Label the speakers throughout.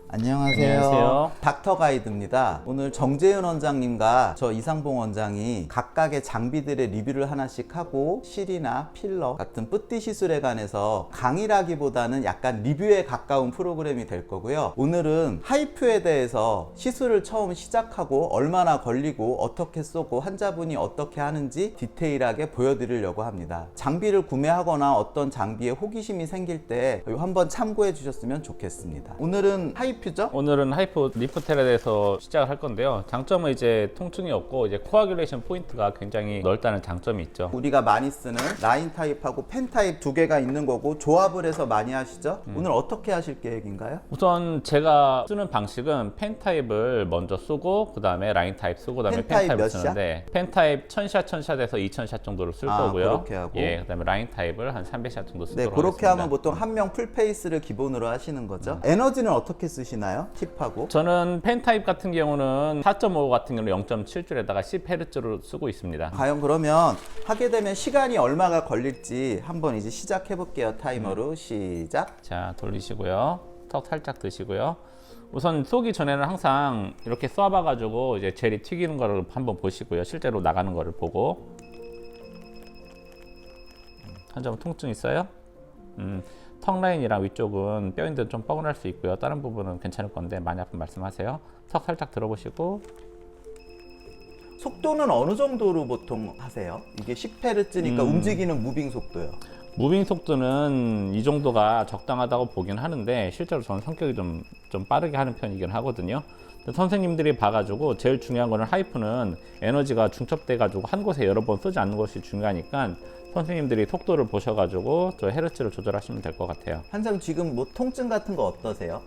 Speaker 1: 안녕하세요.
Speaker 2: 닥터 가이드입니다. 오늘 정재윤 원장님과 저 이상봉 원장이 각각의 장비들의 리뷰를 하나씩 하고 실이나 필러 같은 뿌띠 시술에 관해서 강의라기보다는 약간 리뷰에 가까운 프로그램이 될 거고요. 오늘은 하이프에 대해서 시술을 처음 시작하고 얼마나 걸리고 어떻게 쏘고 환자분이 어떻게 하는지 디테일하게 보여드리려고 합니다. 장비를 구매하거나 어떤 장비에 호기심이 생길 때 한번 참고해 주셨으면 좋겠습니다. 오늘은 하이프죠?
Speaker 1: 오늘은 하이프 리프텔에 대해서 시작을 할 건데요. 장점은 이제 통증이 없고 이제 코아뷸레이션 포인트가 굉장히 넓다는 장점이 있죠.
Speaker 2: 우리가 많이 쓰는 라인 타입하고 펜 타입 두 개가 있는 거고 조합을 해서 많이 하시죠? 오늘 어떻게 하실 계획인가요?
Speaker 1: 우선 제가 쓰는 방식은 펜 타입을 먼저 쓰고 그 다음에 라인 타입 쓰고 그 다음에
Speaker 2: 펜 타입
Speaker 1: 펜 타입을
Speaker 2: 몇
Speaker 1: 쓰는데 펜 타입 1000샷 1000샷에서 2000샷 정도를 쓸 거고요.
Speaker 2: 그렇게 하고.
Speaker 1: 예, 그 다음에 라인 타입을 한 300샷 정도 쓰도록
Speaker 2: 그렇게
Speaker 1: 하겠습니다.
Speaker 2: 하면 보통 한 명 풀페이스를 기본으로 하시는 거죠. 에너지는 어떻게 쓰시나요? 팁하고.
Speaker 1: 저는 펜 타입 같은 경우는 4.5 같은 경우는 0.7줄에다가 10Hz로 쓰고 있습니다.
Speaker 2: 과연 그러면 하게 되면 시간이 얼마가 걸릴지 한번 이제 시작해 볼게요. 타이머로 시작.
Speaker 1: 자, 돌리시고요. 턱 살짝 드시고요. 우선 쏘기 전에는 항상 이렇게 쏴봐가지고 이제 젤이 튀기는 거를 한번 보시고요. 실제로 나가는 거를 보고. 환자분 통증 있어요? 턱 라인이랑 위쪽은 뼈인데 좀 뻐근할 수 있고요. 다른 부분은 괜찮을 건데 많이 아프면 말씀하세요. 턱 살짝 들어보시고.
Speaker 2: 속도는 어느 정도로 보통 하세요? 이게 10Hz니까 움직이는 무빙 속도요.
Speaker 1: 무빙 속도는 이 정도가 적당하다고 보긴 하는데 실제로 저는 성격이 좀 빠르게 하는 편이긴 하거든요. 근데 선생님들이 봐가지고 제일 중요한 거는 하이프는 에너지가 중첩돼 가지고 한 곳에 여러 번 쓰지 않는 것이 중요하니까 선생님들이 속도를 보셔가지고 저 헤르츠를 조절하시면 될 것 같아요.
Speaker 2: 환자분 지금 뭐 통증 같은 거 어떠세요?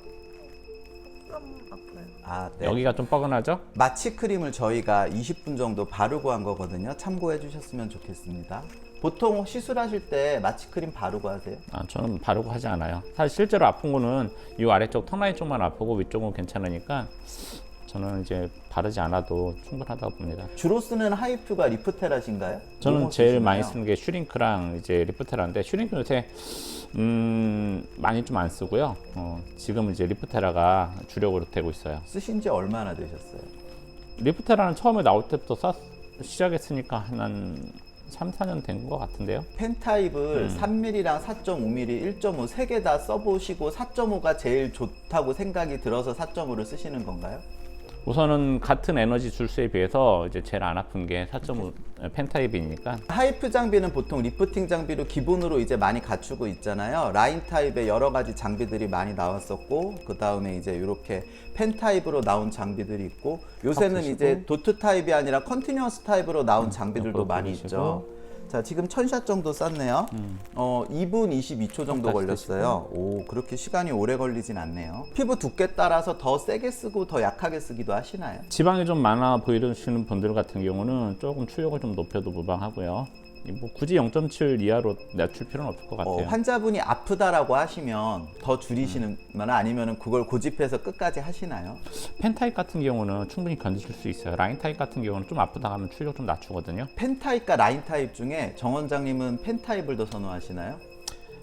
Speaker 2: 네.
Speaker 1: 여기가 좀 뻐근하죠?
Speaker 2: 마취 크림을 저희가 20분 정도 바르고 한 거거든요. 참고해 주셨으면 좋겠습니다. 보통 시술하실 때 마취 크림 바르고 하세요?
Speaker 1: 저는 바르고 하지 않아요. 사실 실제로 아픈 거는 이 아래쪽 턱라인 쪽만 아프고 위쪽은 괜찮으니까 저는 이제 바르지 않아도 충분하다고 봅니다.
Speaker 2: 주로 쓰는 하이프가 리프테라신가요?
Speaker 1: 저는 제일 많이 쓰는 게 슈링크랑 이제 리프테라인데 슈링크는 요새 많이 좀 안 쓰고요. 지금은 이제 리프테라가 주력으로 되고 있어요.
Speaker 2: 쓰신 지 얼마나 되셨어요?
Speaker 1: 리프테라는 처음에 나올 때부터 시작했으니까 한 3, 4년 된 것 같은데요.
Speaker 2: 펜 타입을 3mm랑 4.5mm, 1.5 세 개 다 써보시고 4.5가 제일 좋다고 생각이 들어서 4.5를 쓰시는 건가요?
Speaker 1: 우선은 같은 에너지 줄수에 비해서 이제 제일 안 아픈 게 4.5 펜타입이니까.
Speaker 2: 하이프 장비는 보통 리프팅 장비로 기본으로 이제 많이 갖추고 있잖아요. 라인 타입의 여러 가지 장비들이 많이 나왔었고, 그 다음에 이제 이렇게 펜 타입으로 나온 장비들이 있고, 요새는 이제 도트 타입이 아니라 컨티뉴어스 타입으로 나온 장비들도 많이 있죠. 자, 지금 1000샷 정도 쐈네요. 2분 22초 정도 걸렸어요. 오, 그렇게 시간이 오래 걸리진 않네요. 피부 두께 따라서 더 세게 쓰고 더 약하게 쓰기도 하시나요?
Speaker 1: 지방이 좀 많아 보이시는 분들 같은 경우는 조금 출력을 좀 높여도 무방하고요. 뭐 굳이 0.7 이하로 낮출 필요는 없을 것 같아요.
Speaker 2: 환자분이 아프다라고 하시면 더 줄이시는 거나 아니면 그걸 고집해서 끝까지 하시나요?
Speaker 1: 펜 타입 같은 경우는 충분히 견디실 수 있어요. 라인 타입 같은 경우는 좀 아프다 하면 출력 좀 낮추거든요.
Speaker 2: 펜 타입과 라인 타입 중에 정 원장님은 펜 타입을 더 선호하시나요?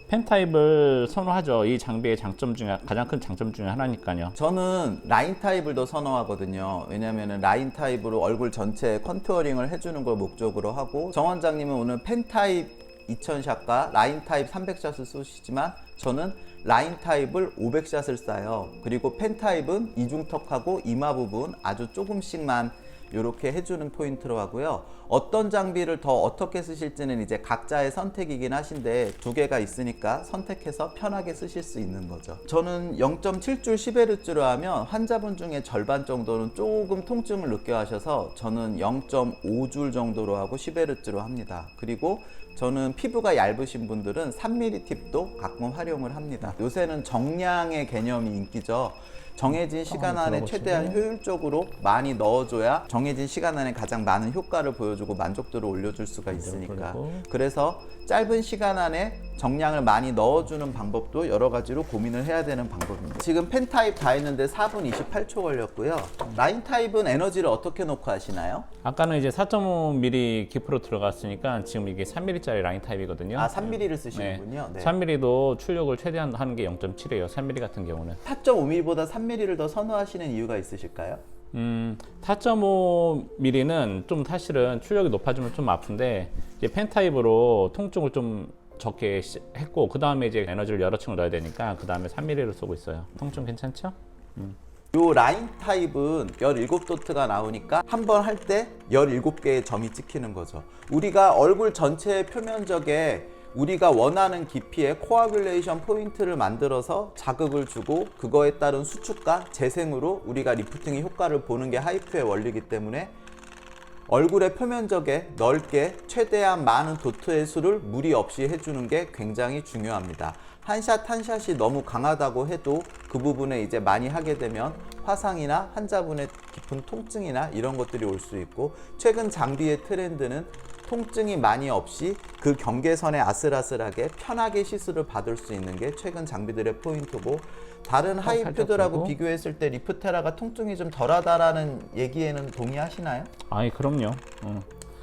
Speaker 1: 펜 타입을 선호하죠. 이 장비의 장점 중에 가장 큰 장점 중에 하나니까요.
Speaker 2: 저는 라인 타입을 더 선호하거든요. 왜냐하면 라인 타입으로 얼굴 전체에 컨투어링을 해주는 걸 목적으로 하고, 정 원장님은 오늘 펜 타입 2000샷과 라인 타입 300샷을 쏘시지만 저는 라인 타입을 500샷을 쏴요. 그리고 펜 타입은 이중턱하고 이마 부분 아주 조금씩만 이렇게 해주는 포인트로 하고요. 어떤 장비를 더 어떻게 쓰실지는 이제 각자의 선택이긴 하신데 두 개가 있으니까 선택해서 편하게 쓰실 수 있는 거죠. 저는 0.7줄 10Hz로 하면 환자분 중에 절반 정도는 조금 통증을 느껴 하셔서 저는 0.5줄 정도로 하고 10Hz로 합니다. 그리고 저는 피부가 얇으신 분들은 3mm 팁도 가끔 활용을 합니다. 요새는 정량의 개념이 인기죠. 정해진 시간 안에 최대한 효율적으로 많이 넣어줘야 정해진 시간 안에 가장 많은 효과를 보여주고 만족도를 올려줄 수가 있으니까. 그래서 짧은 시간 안에 정량을 많이 넣어주는 방법도 여러 가지로 고민을 해야 되는 방법입니다. 지금 펜 타입 다 했는데 4분 28초 걸렸고요. 라인 타입은 에너지를 어떻게 놓고 하시나요?
Speaker 1: 아까는 이제 4.5mm 기프로 들어갔으니까 지금 이게 3mm짜리 라인 타입이거든요.
Speaker 2: 아, 3mm를 쓰시는군요. 네.
Speaker 1: 3mm도 출력을 최대한 하는 게 0.7이에요. 3mm 같은 경우는.
Speaker 2: 4.5mm보다 3mm를 더 선호하시는 이유가 있으실까요?
Speaker 1: 4.5mm는 좀 사실은 출력이 높아지면 좀 아픈데 이제 펜 타입으로 통증을 좀 적게 했고 그 다음에 이제 에너지를 여러 층을 넣어야 되니까 그 다음에 3mm를 쓰고 있어요. 통증 괜찮죠?
Speaker 2: 요 라인 타입은 17도트가 나오니까 한 번 할 때 17개의 점이 찍히는 거죠. 우리가 얼굴 전체의 표면적에 우리가 원하는 깊이의 코아뷸레이션 포인트를 만들어서 자극을 주고 그거에 따른 수축과 재생으로 우리가 리프팅의 효과를 보는 게 하이프의 원리이기 때문에 얼굴의 표면적에 넓게 최대한 많은 도트의 수를 무리 없이 해주는 게 굉장히 중요합니다. 한 샷 한 샷이 너무 강하다고 해도 그 부분에 이제 많이 하게 되면 화상이나 환자분의 깊은 통증이나 이런 것들이 올 수 있고, 최근 장비의 트렌드는 통증이 많이 없이 그 경계선에 아슬아슬하게 편하게 시술을 받을 수 있는 게 최근 장비들의 포인트고, 다른 하이퓨들하고 비교했을 때 리프테라가 통증이 좀 덜하다라는 얘기에는 동의하시나요?
Speaker 1: 아니 그럼요.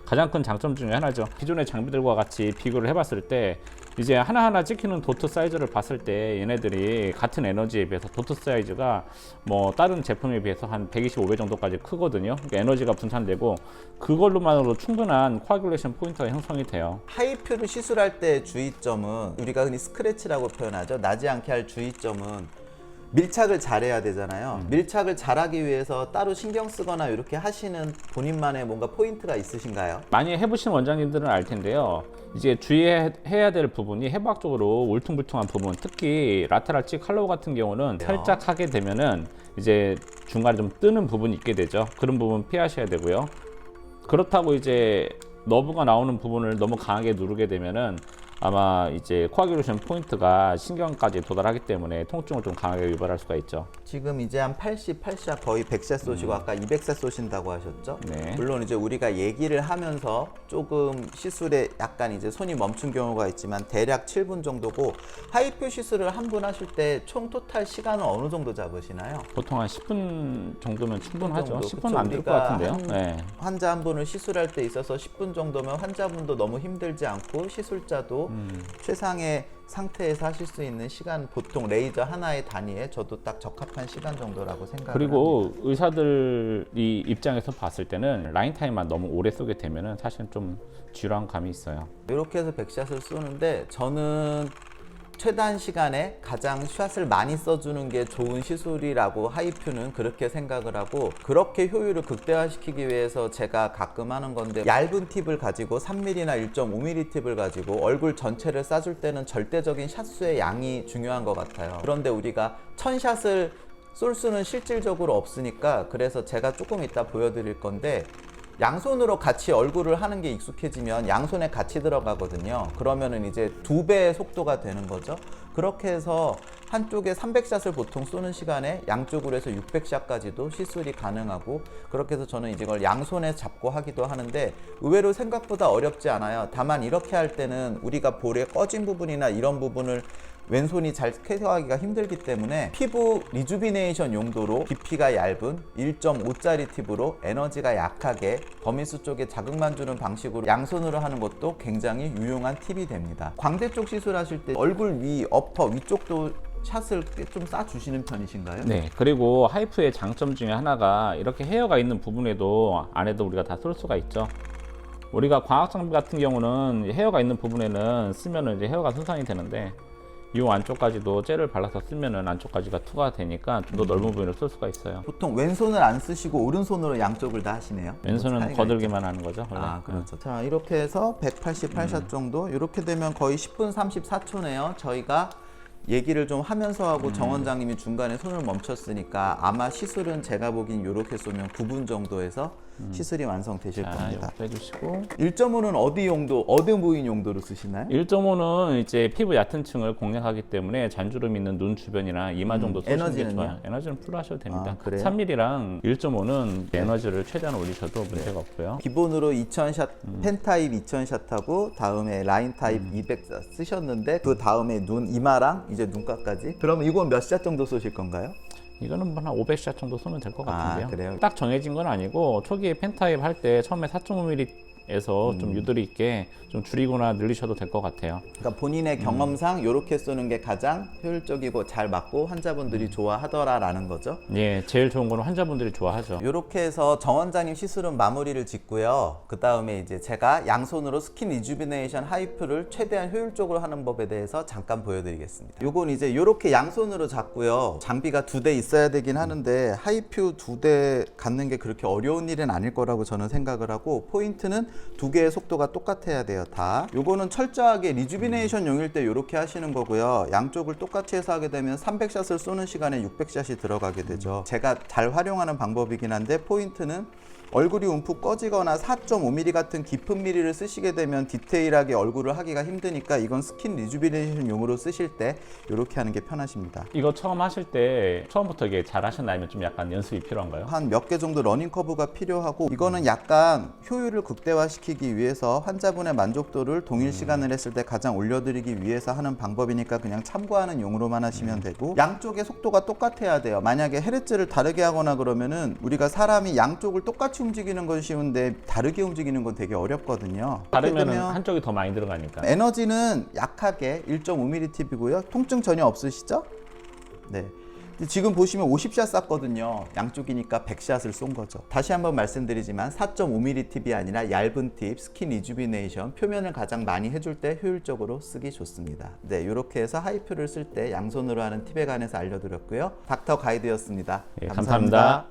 Speaker 1: 가장 큰 장점 중에 하나죠. 기존의 장비들과 같이 비교를 해봤을 때 이제 하나하나 찍히는 도트 사이즈를 봤을 때 얘네들이 같은 에너지에 비해서 도트 사이즈가 뭐 다른 제품에 비해서 한 125배 정도까지 크거든요. 그러니까 에너지가 분산되고 그걸로만으로 충분한 코아뷸레이션 포인트가 형성이 돼요.
Speaker 2: 하이퓨를 시술할 때 주의점은, 우리가 흔히 스크래치라고 표현하죠. 나지 않게 할 주의점은 밀착을 잘해야 되잖아요. 밀착을 잘하기 위해서 따로 신경 쓰거나 이렇게 하시는 본인만의 뭔가 포인트가 있으신가요?
Speaker 1: 많이 해보신 원장님들은 알 텐데요. 이제 주의해야 될 부분이 해부학적으로 울퉁불퉁한 부분, 특히 라테랄 치 칼로우 같은 경우는 살짝 하게 되면은 이제 중간에 좀 뜨는 부분이 있게 되죠. 그런 부분 피하셔야 되고요. 그렇다고 이제 너브가 나오는 부분을 너무 강하게 누르게 되면은 아마 이제 코아뷸레이션 포인트가 신경까지 도달하기 때문에 통증을 좀 강하게 유발할 수가 있죠.
Speaker 2: 지금 이제 한 88샷, 거의 100샷 쏘시고 아까 200샷 쏘신다고 하셨죠?
Speaker 1: 네.
Speaker 2: 물론 이제 우리가 얘기를 하면서 조금 시술에 약간 이제 손이 멈춘 경우가 있지만 대략 7분 정도고, 하이퓨 시술을 한 분 하실 때 총 토탈 시간은 어느 정도 잡으시나요?
Speaker 1: 보통 한 10분 정도면 충분하죠.
Speaker 2: 정도.
Speaker 1: 10분 안 될 것 같은데요. 네.
Speaker 2: 환자 한 분을 시술할 때 있어서 10분 정도면 환자분도 너무 힘들지 않고 시술자도 최상의 상태에서 하실 수 있는 시간, 보통 레이저 하나의 단위에 저도 딱 적합한 시간 정도라고 생각합니다.
Speaker 1: 그리고 의사들이 입장에서 봤을 때는 라인 타임만 너무 오래 쏘게 되면은 사실은 좀 지루한 감이 있어요.
Speaker 2: 이렇게 해서 100샷을 쏘는데 저는 최단 시간에 가장 샷을 많이 써주는 게 좋은 시술이라고 하이퓨는 그렇게 생각을 하고, 그렇게 효율을 극대화시키기 위해서 제가 가끔 하는 건데, 얇은 팁을 가지고 3mm나 1.5mm 팁을 가지고 얼굴 전체를 쏴줄 때는 절대적인 샷수의 양이 중요한 것 같아요. 그런데 우리가 1000샷을 쏠 수는 실질적으로 없으니까, 그래서 제가 조금 이따 보여드릴 건데, 양손으로 같이 얼굴을 하는 게 익숙해지면 양손에 같이 들어가거든요. 그러면은 이제 2배의 속도가 되는 거죠. 그렇게 해서 한쪽에 300샷을 보통 쏘는 시간에 양쪽으로 해서 600샷까지도 시술이 가능하고, 그렇게 해서 저는 이걸 양손에 잡고 하기도 하는데 의외로 생각보다 어렵지 않아요. 다만 이렇게 할 때는 우리가 볼의 꺼진 부분이나 이런 부분을 왼손이 잘 케어하기가 힘들기 때문에 피부 리주비네이션 용도로 깊이가 얇은 1.5짜리 팁으로 에너지가 약하게 더미스 쪽에 자극만 주는 방식으로 양손으로 하는 것도 굉장히 유용한 팁이 됩니다. 광대 쪽 시술하실 때 얼굴 위, 어퍼, 위쪽도 샷을 좀 쏴주시는 편이신가요?
Speaker 1: 네. 그리고 하이프의 장점 중에 하나가 이렇게 헤어가 있는 부분에도 안에도 우리가 다 쏠 수가 있죠. 우리가 광학 장비 같은 경우는 헤어가 있는 부분에는 쓰면은 이제 헤어가 손상이 되는데, 이 안쪽까지도 젤을 발라서 쓰면은 안쪽까지가 투과가 되니까 좀 더 넓은 부위를 쓸 수가 있어요.
Speaker 2: 보통 왼손을 안 쓰시고 오른손으로 양쪽을 다 하시네요.
Speaker 1: 왼손은 거들기만 하는 거죠. 원래.
Speaker 2: 아, 그렇죠. 자, 이렇게 해서 188샷 정도, 이렇게 되면 거의 10분 34초네요. 저희가 얘기를 좀 하면서 하고 정 원장님이 중간에 손을 멈췄으니까 아마 시술은 제가 보기엔 이렇게 쏘면 9분 정도에서 시술이 완성되실 겁니다.
Speaker 1: 이거 빼주시고
Speaker 2: 1.5는 어디 용도, 어디 부인 용도로 쓰시나요?
Speaker 1: 1.5는 이제 피부 얕은 층을 공략하기 때문에 잔주름 있는 눈 주변이나 이마 정도 쓰시는 게
Speaker 2: 에너지는요?
Speaker 1: 좋아요. 에너지는 풀로 하셔도 됩니다.
Speaker 2: 아, 그래요?
Speaker 1: 3mm랑 1.5는 에너지를 최대한 올리셔도 문제가 없고요.
Speaker 2: 기본으로 2000샷, 펜타입 2000샷하고 다음에 라인 타입 200샷 쓰셨는데 그 다음에 눈, 이마랑 이제 눈가까지. 그러면 이건 몇 샷 정도 쏘실 건가요?
Speaker 1: 이거는 한 500샷 정도 쏘면 될 것 같은데요.
Speaker 2: 그래요?
Speaker 1: 딱 정해진 건 아니고 초기에 펜타입 할 때 처음에 4.5mm에서 좀 유도리 있게 좀 줄이거나 늘리셔도 될 것 같아요.
Speaker 2: 그러니까 본인의 경험상 이렇게 쏘는 게 가장 효율적이고 잘 맞고 환자분들이 좋아하더라라는 거죠.
Speaker 1: 예, 제일 좋은 거는 환자분들이 좋아하죠.
Speaker 2: 이렇게 해서 정 원장님 시술은 마무리를 짓고요. 그 다음에 이제 제가 양손으로 스킨 리주비네이션 하이프를 최대한 효율적으로 하는 법에 대해서 잠깐 보여드리겠습니다. 요건 이제 이렇게 양손으로 잡고요. 장비가 2대 있어야 되긴 하는데 하이프 2대 갖는 게 그렇게 어려운 일은 아닐 거라고 저는 생각을 하고, 포인트는 2개의 속도가 똑같아야 돼요. 다. 요거는 철저하게 리주비네이션 용일 때 이렇게 하시는 거고요. 양쪽을 똑같이 해서 하게 되면 300샷을 쏘는 시간에 600샷이 들어가게 되죠. 제가 잘 활용하는 방법이긴 한데, 포인트는 얼굴이 움푹 꺼지거나 4.5mm 같은 깊은 미리를 쓰시게 되면 디테일하게 얼굴을 하기가 힘드니까 이건 스킨 리주비네이션 용으로 쓰실 때 이렇게 하는 게 편하십니다.
Speaker 1: 이거 처음 하실 때 처음부터 이게 잘 하셨나요? 아니면 좀 약간 연습이 필요한가요?
Speaker 2: 한 몇 개 정도 러닝 커브가 필요하고, 이거는 약간 효율을 극대화시키기 위해서 환자분의 만족도를 동일 시간을 했을 때 가장 올려드리기 위해서 하는 방법이니까 그냥 참고하는 용으로만 하시면 되고, 양쪽의 속도가 똑같아야 돼요. 만약에 헤르츠를 다르게 하거나 그러면은 우리가 사람이 양쪽을 똑같이 움직이는 건 쉬운데 다르게 움직이는 건 되게 어렵거든요.
Speaker 1: 다르면
Speaker 2: 그렇게 되면
Speaker 1: 한쪽이 더 많이 들어가니까.
Speaker 2: 에너지는 약하게 1.5mm 팁이고요. 통증 전혀 없으시죠? 네. 근데 지금 보시면 50샷 쐈거든요. 양쪽이니까 100샷을 쏜 거죠. 다시 한번 말씀드리지만 4.5mm 팁이 아니라 얇은 팁, 스킨 리주비네이션, 표면을 가장 많이 해줄 때 효율적으로 쓰기 좋습니다. 네, 이렇게 해서 하이프를 쓸 때 양손으로 하는 팁에 관해서 알려드렸고요. 닥터 가이드였습니다.
Speaker 1: 예, 감사합니다.